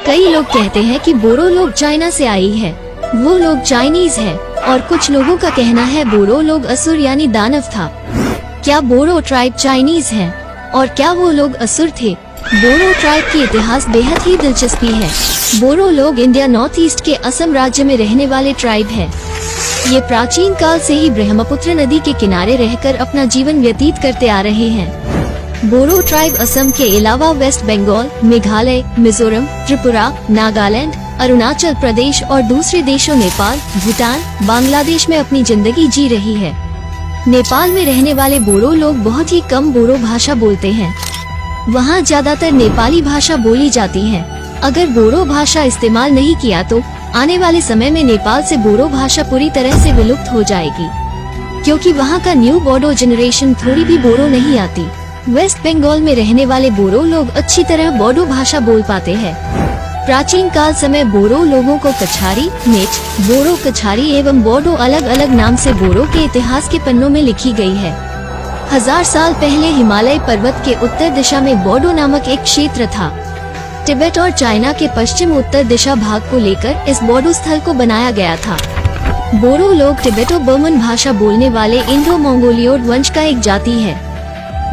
कई लोग कहते हैं कि बोरो लोग चाइना से आई है, वो लोग चाइनीज है, और कुछ लोगों का कहना है बोरो लोग असुर यानी दानव था। क्या बोरो ट्राइब चाइनीज है और क्या वो लोग असुर थे? बोरो ट्राइब की इतिहास बेहद ही दिलचस्पी है। बोरो लोग इंडिया नॉर्थ ईस्ट के असम राज्य में रहने वाले ट्राइब है। ये प्राचीन काल से ही ब्रह्मपुत्र नदी के किनारे रहकर अपना जीवन व्यतीत करते आ रहे हैं। बोरो ट्राइब असम के अलावा वेस्ट बंगाल, मेघालय, मिजोरम, त्रिपुरा, नागालैंड, अरुणाचल प्रदेश और दूसरे देशों नेपाल, भूटान, बांग्लादेश में अपनी जिंदगी जी रही है। नेपाल में रहने वाले बोरो लोग बहुत ही कम बोरो भाषा बोलते हैं। वहाँ ज्यादातर नेपाली भाषा बोली जाती है। अगर बोरो भाषा इस्तेमाल नहीं किया तो आने वाले समय में नेपाल से बोरो भाषा पूरी तरह से विलुप्त हो जाएगी, क्योंकि वहाँ का न्यू बोडो जनरेशन थोड़ी भी बोरो नहीं आती। वेस्ट बंगाल में रहने वाले बोरो लोग अच्छी तरह बोडो भाषा बोल पाते हैं। प्राचीन काल समय बोरो लोगों को कछारी, मेच, बोरो कछारी एवं बोडो अलग अलग नाम से बोरो के इतिहास के पन्नों में लिखी गई है। 1000 साल पहले हिमालय पर्वत के उत्तर दिशा में बोडो नामक एक क्षेत्र था। तिब्बत और चाइना के पश्चिम उत्तर दिशा भाग को लेकर इस बोडो स्थल को बनाया गया था। बोरो लोग तिब्बतो बर्मन भाषा बोलने वाले इंडो मंगोलियोड वंश का एक जाति है।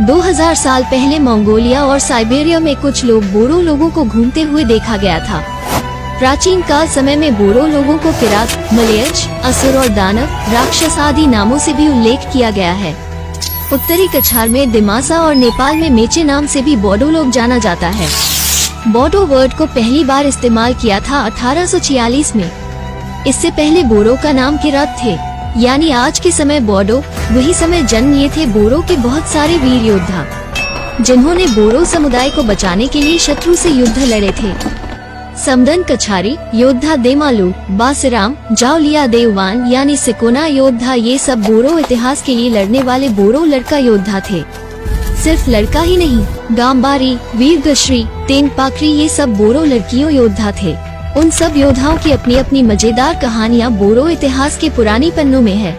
2000 साल पहले मंगोलिया और साइबेरिया में कुछ लोग बोरो लोगों को घूमते हुए देखा गया था। प्राचीन काल समय में बोरो लोगों को किरात, मलयज, असुर और दानव, राक्षस आदि नामों से भी उल्लेख किया गया है। उत्तरी कछार में दिमासा और नेपाल में मेचे नाम से भी बोडो लोग जाना जाता है। बोडो वर्ड को पहली बार इस्तेमाल किया था 1846 में। इससे पहले बोरो का नाम किरात थे, यानी आज के समय बोडो। वही समय जन्म लिए थे बोरो के बहुत सारे वीर योद्धा, जिन्होंने बोरो समुदाय को बचाने के लिए शत्रु से युद्ध लड़े थे। समदन कछारी योद्धा देमालू, बासराम, जावलिया देववान यानी सिकोना योद्धा, ये सब बोरो इतिहास के लिए लड़ने वाले बोरो लड़का योद्धा थे। सिर्फ लड़का ही नहीं, गांबारी, वीरगश्री, तेनपाकरी, ये सब बोरो लड़कियों योद्धा थे। उन सब योद्धाओं की अपनी अपनी मजेदार कहानियाँ बोरो इतिहास के पुरानी पन्नों में है।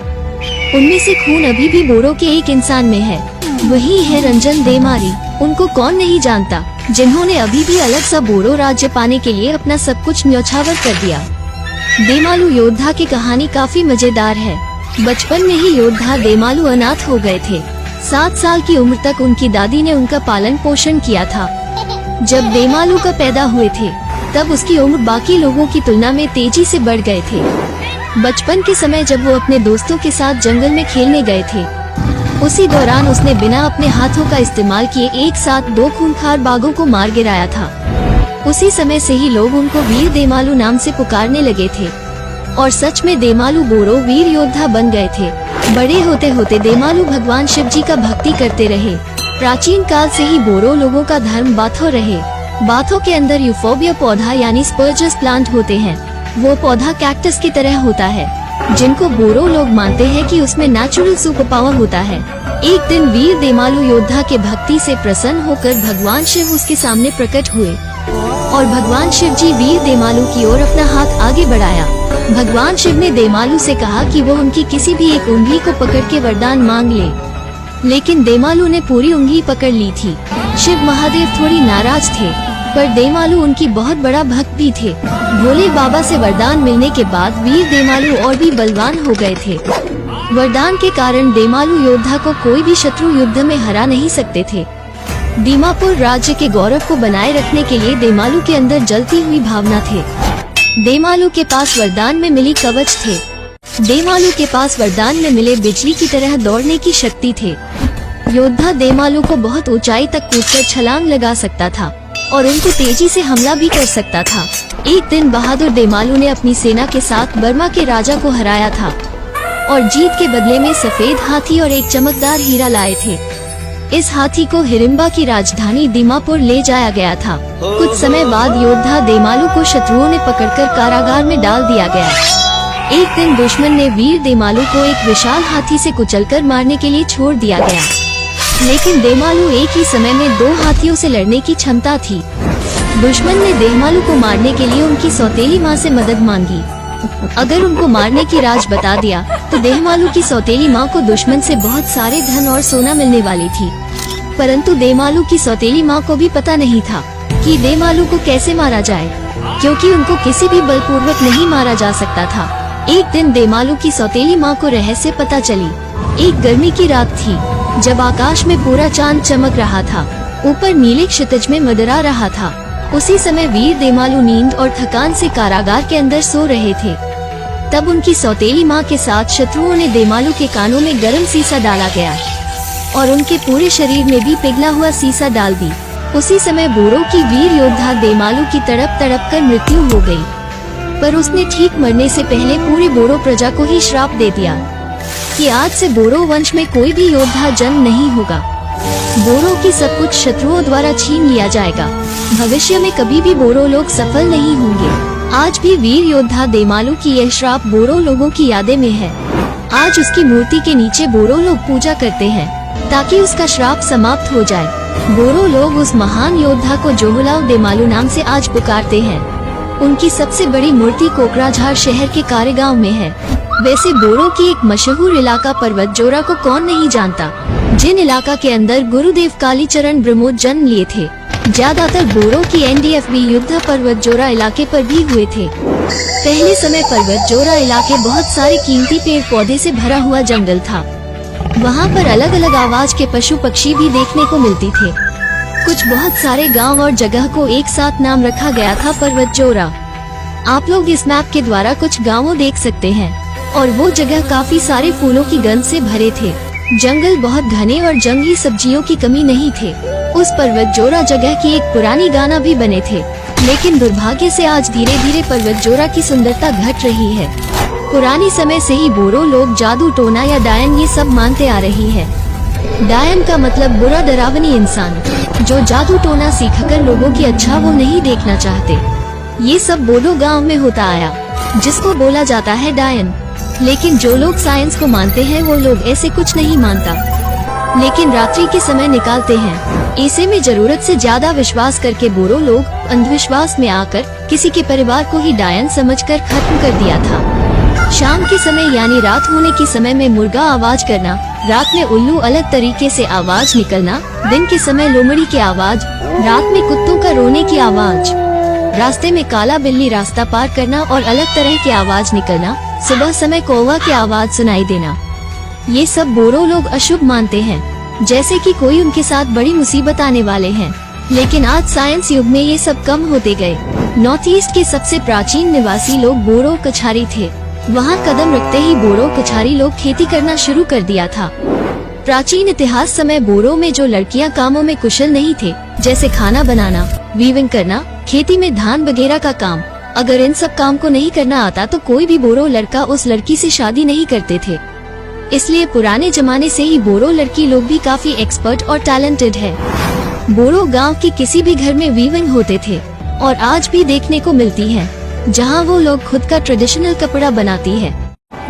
उनमें से खून अभी भी बोरो के एक इंसान में है, वही है रंजन देमारी। उनको कौन नहीं जानता, जिन्होंने अभी भी अलग सा बोरो राज्य पाने के लिए अपना सब कुछ न्यौछावर कर दिया। देमालू योद्धा की कहानी काफी मजेदार है। बचपन में ही योद्धा देमालू अनाथ हो गए थे। 7 साल की उम्र तक उनकी दादी ने उनका पालन पोषण किया था। जब देमालू का पैदा हुए थे तब उसकी उम्र बाकी लोगों की तुलना में तेजी से बढ़ गए थे। बचपन के समय जब वो अपने दोस्तों के साथ जंगल में खेलने गए थे, उसी दौरान उसने बिना अपने हाथों का इस्तेमाल किए एक साथ 2 खूंखार बाघों को मार गिराया था। उसी समय से ही लोग उनको वीर देमालू नाम से पुकारने लगे थे, और सच में देमालू बोरो वीर योद्धा बन गए थे। बड़े होते होते देमालू भगवान शिव जी का भक्ति करते रहे। प्राचीन काल से ही बोरो लोगों का धर्म बाथो रहे। बाथों के अंदर यूफोबिया पौधा यानी स्पर्जस प्लांट होते हैं। वो पौधा कैक्टस की तरह होता है, जिनको बोरो लोग मानते हैं कि उसमें नेचुरल सुपर पावर होता है। एक दिन वीर देमालू योद्धा के भक्ति से प्रसन्न होकर भगवान शिव उसके सामने प्रकट हुए, और भगवान शिव जी वीर देमालू की ओर अपना हाथ आगे बढ़ाया। भगवान शिव ने देमालू से कहा कि वो उनकी किसी भी एक उंगली को पकड़ के वरदान मांग ले, लेकिन देमालू ने पूरी उंगली पकड़ ली थी। शिव महादेव थोड़ी नाराज थे, पर देमालू उनकी बहुत बड़ा भक्त भी थे। भोले बाबा से वरदान मिलने के बाद वीर देमालू और भी बलवान हो गए थे। वरदान के कारण देमालू योद्धा को कोई भी शत्रु युद्ध में हरा नहीं सकते थे। दीमापुर राज्य के गौरव को बनाए रखने के लिए देमालू के अंदर जलती हुई भावना थे। देमालू के पास वरदान में मिली कवच थे। देमालू के पास वरदान में मिले बिजली की तरह दौड़ने की शक्ति थे। योद्धा देमालू को बहुत ऊंचाई तक कूदकर छलांग लगा सकता था और उनको तेजी से हमला भी कर सकता था। एक दिन बहादुर देमालू ने अपनी सेना के साथ बर्मा के राजा को हराया था, और जीत के बदले में सफेद हाथी और एक चमकदार हीरा लाए थे। इस हाथी को हिडिंबा की राजधानी दीमापुर ले जाया गया था। कुछ समय बाद योद्धा देमालू को शत्रुओं ने पकड़कर कारागार में डाल दिया गया। एक दिन दुश्मन ने वीर देमालू को एक विशाल हाथी से कुचलकर मारने के लिए छोड़ दिया गया, लेकिन देमालू एक ही समय में 2 हाथियों से लड़ने की क्षमता थी। दुश्मन ने देमालू को मारने के लिए उनकी सौतेली माँ से मदद मांगी। अगर उनको मारने की राज बता दिया तो देमालू की सौतेली माँ को दुश्मन से बहुत सारे धन और सोना मिलने वाली थी। परंतु देमालू की सौतेली माँ को भी पता नहीं था कि देमालू को कैसे मारा जाए, क्योंकि उनको किसी भी बलपूर्वक नहीं मारा जा सकता था। एक दिन देमालू की सौतेली माँ को रहस्य पता चली। एक गर्मी की रात थी जब आकाश में पूरा चांद चमक रहा था, ऊपर नीले क्षितिज में मंडरा रहा था। उसी समय वीर देमालू नींद और थकान से कारागार के अंदर सो रहे थे। तब उनकी सौतेली माँ के साथ शत्रुओं ने देमालू के कानों में गर्म सीसा डाला गया और उनके पूरे शरीर में भी पिघला हुआ सीसा डाल दी। उसी समय बोरो की वीर योद्धा देमालू की तड़प तड़प कर मृत्यु हो गई, पर उसने ठीक मरने से पहले पूरी बोरो प्रजा को ही श्राप दे दिया कि आज से बोरो वंश में कोई भी योद्धा जन्म नहीं होगा। बोरो की सब कुछ शत्रुओं द्वारा छीन लिया जाएगा। भविष्य में कभी भी बोरो लोग सफल नहीं होंगे। आज भी वीर योद्धा देमालू की यह श्राप बोरो लोगों की यादें में है। आज उसकी मूर्ति के नीचे बोरो लोग पूजा करते हैं ताकि उसका श्राप समाप्त हो जाए। बोरो लोग उस महान योद्धा को जोहुलाव देमालू नाम से आज पुकारते हैं। उनकी सबसे बड़ी मूर्ति कोकराझार शहर के कारेगांव में है। वैसे बोरो की एक मशहूर इलाका पर्वत जोरा को कौन नहीं जानता, जिन इलाका के अंदर गुरुदेव कालीचरण ब्रह्मोद जन्म लिए थे। ज्यादातर बोरो की NDFB युद्ध पर्वत जोरा इलाके पर भी हुए थे। पहले समय पर्वत जोरा इलाके बहुत सारे कीमती पेड़ पौधे से भरा हुआ जंगल था। वहाँ पर अलग अलग आवाज के पशु पक्षी भी देखने को मिलती थे। कुछ बहुत सारे गांव और जगह को एक साथ नाम रखा गया था पर्वत जोरा। आप लोग इस मैप के द्वारा कुछ गाँवों देख सकते हैं और वो जगह काफी सारे फूलों की गंध से भरे थे। जंगल बहुत घने और जंगली सब्जियों की कमी नहीं थे। उस पर्वत जोरा जगह की एक पुरानी गाना भी बने थे, लेकिन दुर्भाग्य से आज धीरे धीरे पर्वत जोरा की सुंदरता घट रही है। पुरानी समय से ही बोरो लोग जादू टोना या डायन ये सब मानते आ रही है। डायन का मतलब बुरा डरावनी इंसान, जो जादू टोना सीखकर लोगों की अच्छा वो नहीं देखना चाहते। ये सब बोडो गाँव में होता आया, जिसको बोला जाता है डायन। लेकिन जो लोग साइंस को मानते हैं वो लोग ऐसे कुछ नहीं मानता, लेकिन रात्रि के समय निकालते हैं। ऐसे में जरूरत से ज्यादा विश्वास करके बोरो लोग अंधविश्वास में आकर किसी के परिवार को ही डायन समझकर खत्म कर दिया था। शाम के समय यानी रात होने के समय में मुर्गा आवाज करना, रात में उल्लू अलग तरीके से आवाज निकलना, दिन के समय लोमड़ी की आवाज, रात में कुत्तों का रोने की आवाज, रास्ते में काला बिल्ली रास्ता पार करना और अलग तरह की आवाज निकलना, सुबह समय कौवा की आवाज सुनाई देना, ये सब बोरो लोग अशुभ मानते हैं, जैसे कि कोई उनके साथ बड़ी मुसीबत आने वाले हैं। लेकिन आज साइंस युग में ये सब कम होते गए। नॉर्थ ईस्ट के सबसे प्राचीन निवासी लोग बोरो कछारी थे। वहाँ कदम रखते ही बोरो कछारी लोग खेती करना शुरू कर दिया था। प्राचीन इतिहास समय बोरो में जो लड़कियाँ कामों में कुशल नहीं थे, जैसे खाना बनाना, वीविंग करना, खेती में धान वगैरह का काम, अगर इन सब काम को नहीं करना आता तो कोई भी बोरो लड़का उस लड़की से शादी नहीं करते थे। इसलिए पुराने जमाने से ही बोरो लड़की लोग भी काफी एक्सपर्ट और टैलेंटेड है। बोरो गांव के किसी भी घर में वीविंग होते थे और आज भी देखने को मिलती है, जहां वो लोग खुद का ट्रेडिशनल कपड़ा बनाती है।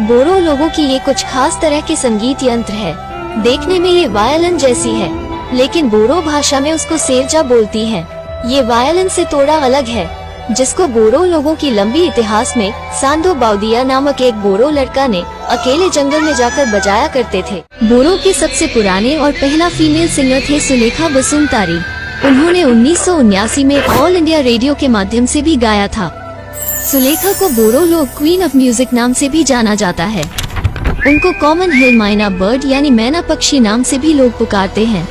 बोरो लोगों की ये कुछ खास तरह के संगीत यंत्र है। देखने में ये वायलिन जैसी है, लेकिन बोरो भाषा में उसको सेरजा बोलती है। ये वायलिन से थोड़ा अलग है, जिसको बोरो लोगों की लंबी इतिहास में सांदो बाउदिया नामक एक बोरो लड़का ने अकेले जंगल में जाकर बजाया करते थे। बोरो के सबसे पुराने और पहला फीमेल सिंगर थे सुलेखा बसुमतारी। उन्होंने 1979 में ऑल इंडिया रेडियो के माध्यम से भी गाया था। सुलेखा को बोरो लोग क्वीन ऑफ म्यूजिक नाम से भी जाना जाता है। उनको कॉमन हिल माइना बर्ड यानी मैना पक्षी नाम से भी लोग पुकारते हैं,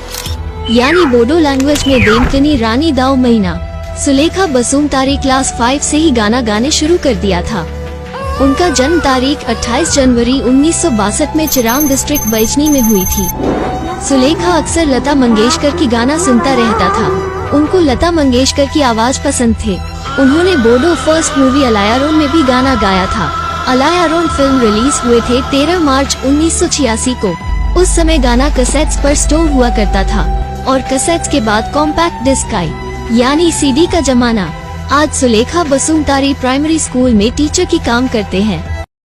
यानी बोडो लैंग्वेज में देमकनी रानी दाओ महीना। सुलेखा बसुमतारी क्लास 5 से ही गाना गाने शुरू कर दिया था। उनका जन्म तारीख 28 जनवरी 1962 में चिरांग डिस्ट्रिक्ट बैजनी में हुई थी। सुलेखा अक्सर लता मंगेशकर की गाना सुनता रहता था। उनको लता मंगेशकर की आवाज पसंद थे। उन्होंने बोडो फर्स्ट मूवी अलायारोन में भी गाना गाया था। अलायारोन फिल्म रिलीज हुए थे 13 मार्च 1986 को। उस समय गाना कैसेट्स पर स्टोर हुआ करता था और कैसेट्स के बाद कॉम्पैक्ट डिस्क आई, यानी CD का जमाना। आज सुलेखा बसुमतारी प्राइमरी स्कूल में टीचर की काम करते हैं।